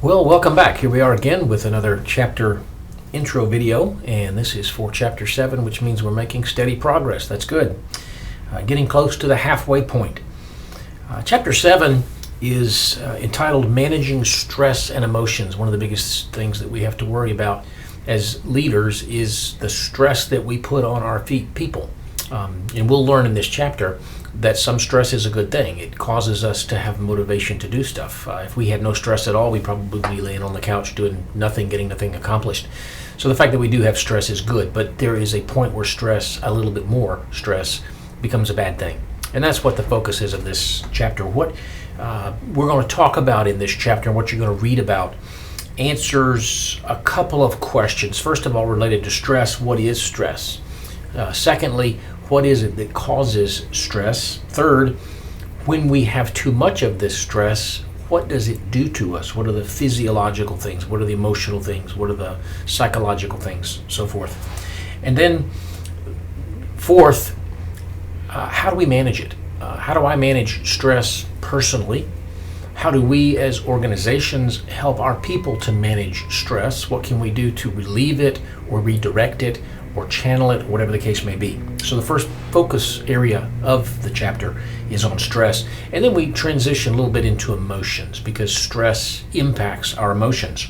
Well, welcome back. Here we are again with another chapter intro video, and this is for Chapter 7, which means we're making steady progress. That's good. Getting close to the halfway point. Chapter 7 is entitled Managing Stress and Emotions. One of the biggest things that we have to worry about as leaders is the stress that we put on our people. And we'll learn in this chapter that some stress is a good thing. It causes us to have motivation to do stuff. If we had no stress at all, we'd probably be laying on the couch doing nothing, getting nothing accomplished. So the fact that we do have stress is good, but there is a point where stress, a little bit more stress, becomes a bad thing. And that's what the focus is of this chapter. What we're going to talk about in this chapter and what you're going to read about answers a couple of questions. First of all, related to stress, what is stress? Secondly, what is it that causes stress? Third, when we have too much of this stress, what does it do to us? What are the physiological things? What are the emotional things? What are the psychological things? So forth. And then fourth, how do we manage it? How do I manage stress personally? How do we as organizations help our people to manage stress? What can we do to relieve it or redirect it or channel it, whatever the case may be? So the first focus area of the chapter is on stress, and then we transition a little bit into emotions because stress impacts our emotions.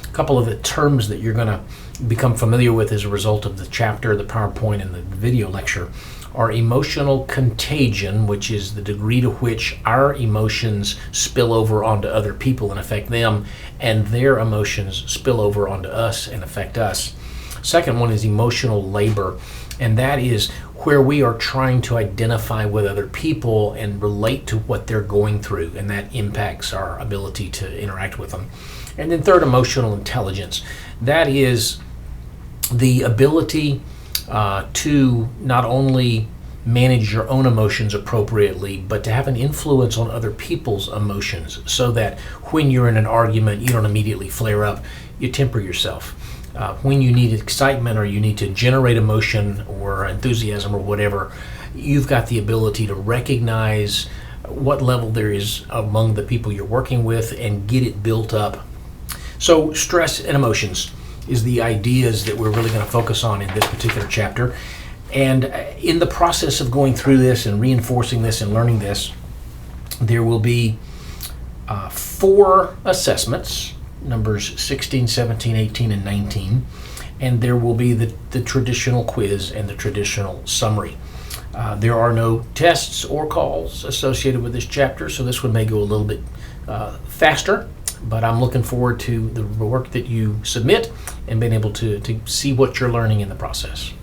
A couple of the terms that you're going to become familiar with as a result of the chapter, the PowerPoint, and the video lecture are emotional contagion, which is the degree to which our emotions spill over onto other people and affect them, and their emotions spill over onto us and affect us. Second one is emotional labor, and that is where we are trying to identify with other people and relate to what they're going through, and that impacts our ability to interact with them. And then third, emotional intelligence. That is the ability to not only manage your own emotions appropriately, but to have an influence on other people's emotions so that when you're in an argument, you don't immediately flare up, you temper yourself. When you need excitement or you need to generate emotion or enthusiasm or whatever, you've got the ability to recognize what level there is among the people you're working with and get it built up. So stress and emotions is the ideas that we're really going to focus on in this particular chapter. And in the process of going through this and reinforcing this and learning this, there will be 4 assessments, numbers 16, 17, 18, and 19. And there will be the traditional quiz and the traditional summary. There are no tests or calls associated with this chapter, so this one may go a little bit faster. But I'm looking forward to the work that you submit and being able to see what you're learning in the process.